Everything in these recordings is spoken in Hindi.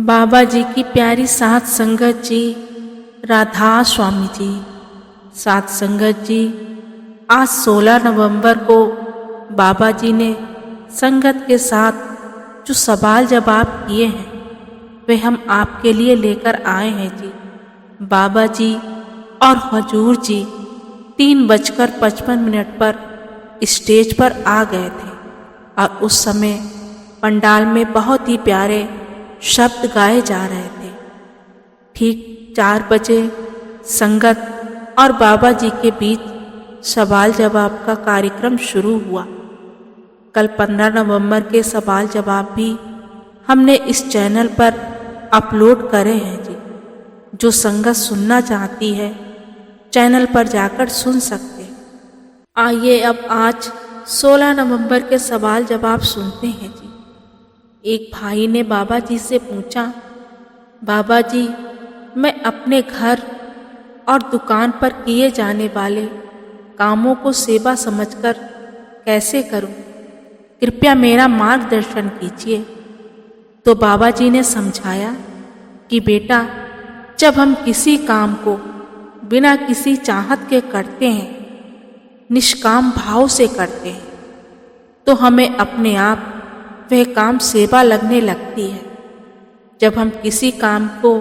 बाबा जी की प्यारी सात संगत जी, राधा स्वामी जी। सात संगत जी, आज 16 नवंबर को बाबा जी ने संगत के साथ जो सवाल जवाब किए हैं वे हम आपके लिए लेकर आए हैं जी। बाबा जी और हुजूर जी 3:55 पर स्टेज पर आ गए थे और उस समय पंडाल में बहुत ही प्यारे शब्द गाए जा रहे थे। ठीक 4 बजे संगत और बाबा जी के बीच सवाल जवाब का कार्यक्रम शुरू हुआ। कल 15 नवंबर के सवाल जवाब भी हमने इस चैनल पर अपलोड करे हैं जी। जो संगत सुनना चाहती है चैनल पर जाकर सुन सकते हैं। आइए अब आज 16 नवंबर के सवाल जवाब सुनते हैं जी। एक भाई ने बाबा जी से पूछा, बाबा जी मैं अपने घर और दुकान पर किए जाने वाले कामों को सेवा समझकर कैसे करूं? कृपया मेरा मार्गदर्शन कीजिए। तो बाबा जी ने समझाया कि बेटा, जब हम किसी काम को बिना किसी चाहत के करते हैं, निष्काम भाव से करते हैं, तो हमें अपने आप वह काम सेवा लगने लगती है। जब हम किसी काम को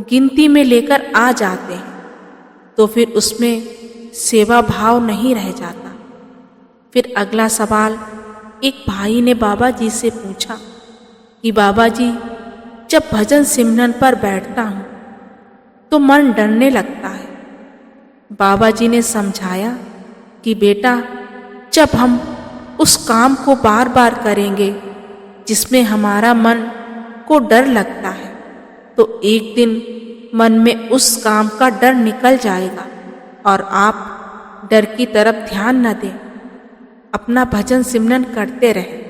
गिनती में लेकर आ जाते हैं तो फिर उसमें सेवा भाव नहीं रह जाता। फिर अगला सवाल एक भाई ने बाबा जी से पूछा कि बाबा जी, जब भजन सिमरन पर बैठता हूँ तो मन डरने लगता है। बाबा जी ने समझाया कि बेटा, जब हम उस काम को बार बार करेंगे जिसमें हमारा मन को डर लगता है तो एक दिन मन में उस काम का डर निकल जाएगा और आप डर की तरफ ध्यान न दें, अपना भजन सिमरन करते रहें।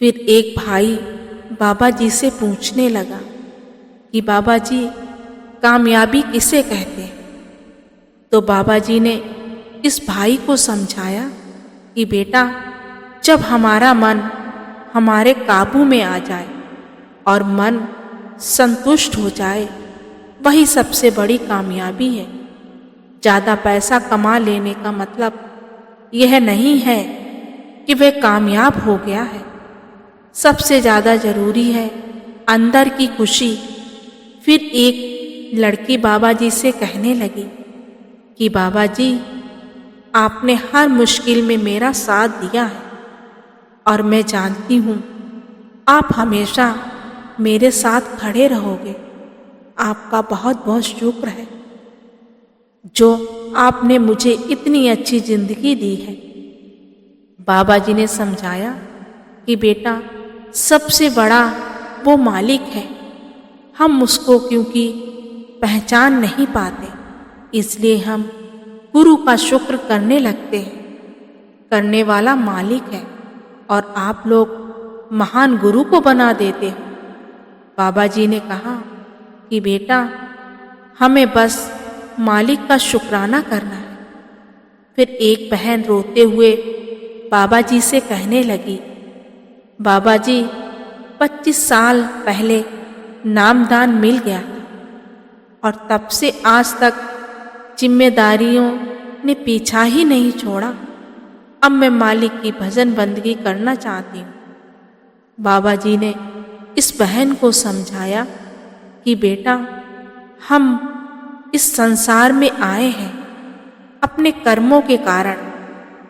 फिर एक भाई बाबा जी से पूछने लगा कि बाबा जी, कामयाबी किसे कहते हैं? तो बाबा जी ने इस भाई को समझाया कि बेटा, जब हमारा मन हमारे काबू में आ जाए और मन संतुष्ट हो जाए, वही सबसे बड़ी कामयाबी है। ज़्यादा पैसा कमा लेने का मतलब यह नहीं है कि वह कामयाब हो गया है। सबसे ज़्यादा ज़रूरी है अंदर की खुशी। फिर एक लड़की बाबा जी से कहने लगी कि बाबा जी, आपने हर मुश्किल में मेरा साथ दिया है और मैं जानती हूँ आप हमेशा मेरे साथ खड़े रहोगे। आपका बहुत बहुत शुक्र है जो आपने मुझे इतनी अच्छी जिंदगी दी है। बाबा जी ने समझाया कि बेटा, सबसे बड़ा वो मालिक है, हम उसको क्योंकि पहचान नहीं पाते, इसलिए हम गुरु का शुक्र करने लगते हैं। करने वाला मालिक है और आप लोग महान गुरु को बना देते हो। बाबा जी ने कहा कि बेटा, हमें बस मालिक का शुक्राना करना है। फिर एक बहन रोते हुए बाबा जी से कहने लगी, बाबा जी, 25 साल पहले नामदान मिल गया था और तब से आज तक जिम्मेदारियों ने पीछा ही नहीं छोड़ा। अब मैं मालिक की भजन बंदगी करना चाहती हूँ। बाबा जी ने इस बहन को समझाया कि बेटा, हम इस संसार में आए हैं अपने कर्मों के कारण,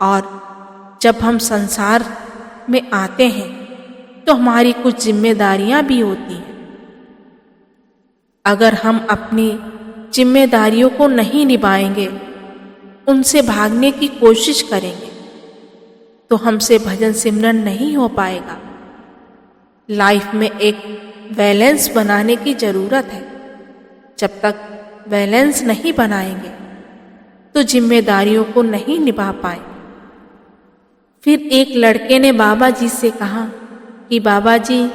और जब हम संसार में आते हैं तो हमारी कुछ जिम्मेदारियां भी होती हैं। अगर हम अपनी जिम्मेदारियों को नहीं निभाएंगे, उनसे भागने की कोशिश करेंगे तो हमसे भजन सिमरन नहीं हो पाएगा। लाइफ में एक बैलेंस बनाने की ज़रूरत है। जब तक बैलेंस नहीं बनाएंगे तो जिम्मेदारियों को नहीं निभा पाएंगे। फिर एक लड़के ने बाबा जी से कहा कि बाबा जी,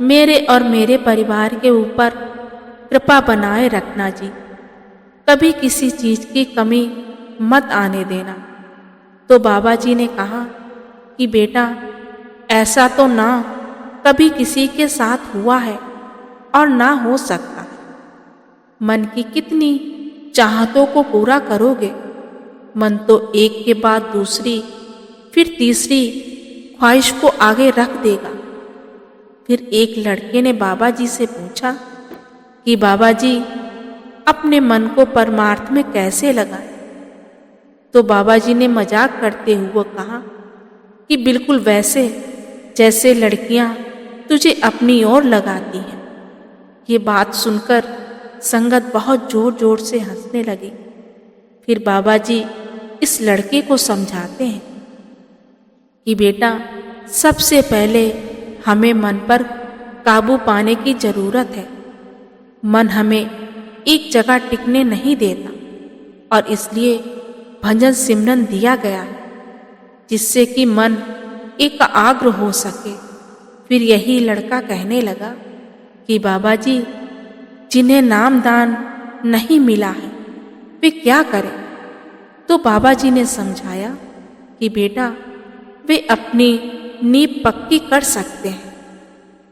मेरे और मेरे परिवार के ऊपर कृपा बनाए रखना जी, कभी किसी चीज़ की कमी मत आने देना। तो बाबा जी ने कहा कि बेटा, ऐसा तो ना कभी किसी के साथ हुआ है और ना हो सकता। मन की कितनी चाहतों को पूरा करोगे? मन तो एक के बाद दूसरी, फिर तीसरी ख्वाहिश को आगे रख देगा। फिर एक लड़के ने बाबा जी से पूछा कि बाबा जी, अपने मन को परमार्थ में कैसे लगाएं? तो बाबा जी ने मजाक करते हुए कहा कि बिल्कुल वैसे जैसे लड़कियां तुझे अपनी ओर लगाती हैं। ये बात सुनकर संगत बहुत जोर जोर से हंसने लगी। फिर बाबा जी इस लड़के को समझाते हैं कि बेटा, सबसे पहले हमें मन पर काबू पाने की जरूरत है। मन हमें एक जगह टिकने नहीं देता और इसलिए भजन सिमरन दिया गया है, जिससे कि मन एकाग्र हो सके। फिर यही लड़का कहने लगा कि बाबा जी, जिन्हें नाम दान नहीं मिला है वे क्या करें? तो बाबा जी ने समझाया कि बेटा, वे अपनी नींव पक्की कर सकते हैं।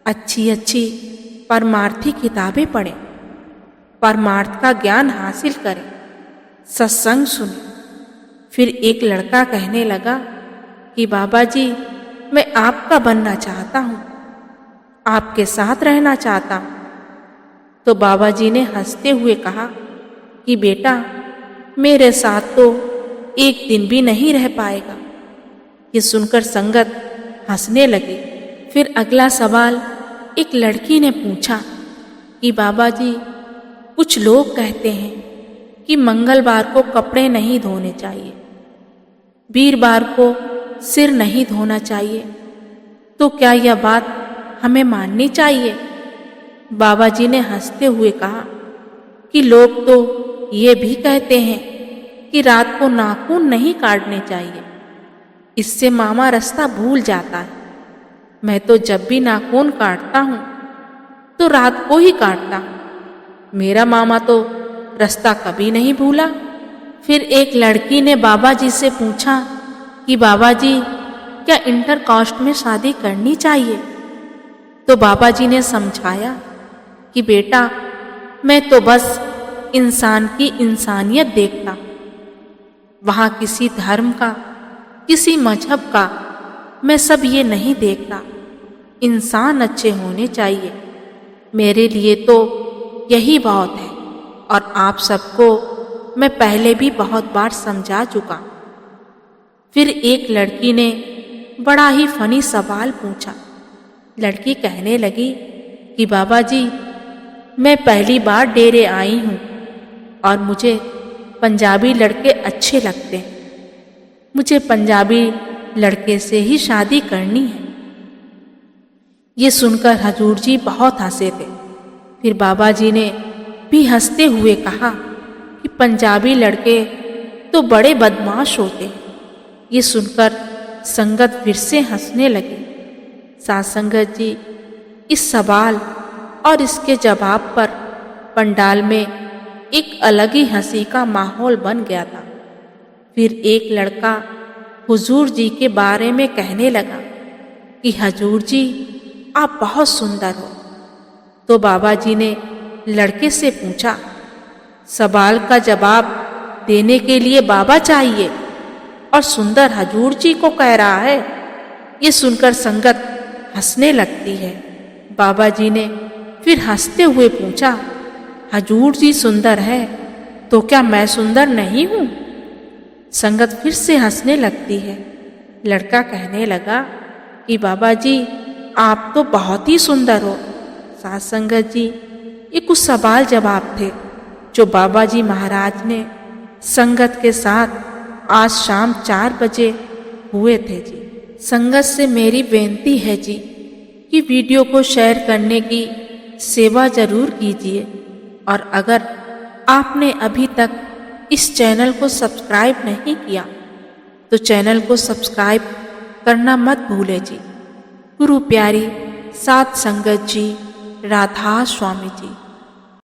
अच्छी अच्छी परमार्थी किताबें पढ़ें, परमार्थ का ज्ञान हासिल करें, सत्संग सुनें। फिर एक लड़का कहने लगा कि बाबा जी, मैं आपका बनना चाहता हूँ, आपके साथ रहना चाहता हूँ। तो बाबा जी ने हंसते हुए कहा कि बेटा, मेरे साथ तो एक दिन भी नहीं रह पाएगा। ये सुनकर संगत हंसने लगी। फिर अगला सवाल एक लड़की ने पूछा कि बाबा जी, कुछ लोग कहते हैं कि मंगलवार को कपड़े नहीं धोने चाहिए, वीरवार को सिर नहीं धोना चाहिए, तो क्या यह बात हमें माननी चाहिए? बाबा जी ने हंसते हुए कहा कि लोग तो ये भी कहते हैं कि रात को नाखून नहीं काटने चाहिए, इससे मामा रास्ता भूल जाता है। मैं तो जब भी नाखून काटता हूँ तो रात को ही काटता हूँ। मेरा मामा तो रास्ता कभी नहीं भूला। फिर एक लड़की ने बाबा जी से पूछा कि बाबा जी, क्या इंटर कास्ट में शादी करनी चाहिए? तो बाबा जी ने समझाया कि बेटा, मैं तो बस इंसान की इंसानियत देखता हूँ। वहाँ किसी धर्म का, किसी मजहब का मैं सब ये नहीं देखता। इंसान अच्छे होने चाहिए। मेरे लिए तो यही बहुत है और आप सबको मैं पहले भी बहुत बार समझा चुका। फिर एक लड़की ने बड़ा ही फनी सवाल पूछा। लड़की कहने लगी कि बाबा जी, मैं पहली बार डेरे आई हूँ और मुझे पंजाबी लड़के अच्छे लगते हैं। मुझे पंजाबी लड़के से ही शादी करनी है। ये सुनकर हजूर जी बहुत हंसे थे। फिर बाबा जी ने भी हंसते हुए कहा कि पंजाबी लड़के तो बड़े बदमाश होते हैं। ये सुनकर संगत फिर से हंसने लगी। साथ संगत जी, इस सवाल और इसके जवाब पर पंडाल में एक अलग ही हंसी का माहौल बन गया था। फिर एक लड़का हुजूर जी के बारे में कहने लगा कि हजूर जी, आप बहुत सुंदर हो। तो बाबा जी ने लड़के से पूछा, सवाल का जवाब देने के लिए बाबा चाहिए और सुंदर हजूर जी को कह रहा है। ये सुनकर संगत हंसने लगती है। बाबा जी ने फिर हंसते हुए पूछा, हजूर जी सुंदर है तो क्या मैं सुंदर नहीं हूँ? संगत फिर से हंसने लगती है। लड़का कहने लगा कि बाबा जी, आप तो बहुत ही सुंदर हो। साथ संगत जी, ये कुछ सवाल जवाब थे जो बाबा जी महाराज ने संगत के साथ आज शाम 4 बजे हुए थे जी। संगत से मेरी बेनती है जी कि वीडियो को शेयर करने की सेवा जरूर कीजिए और अगर आपने अभी तक इस चैनल को सब्सक्राइब नहीं किया तो चैनल को सब्सक्राइब करना मत भूलें जी। गुरु प्यारी साथ संगत जी, राधा स्वामी जी।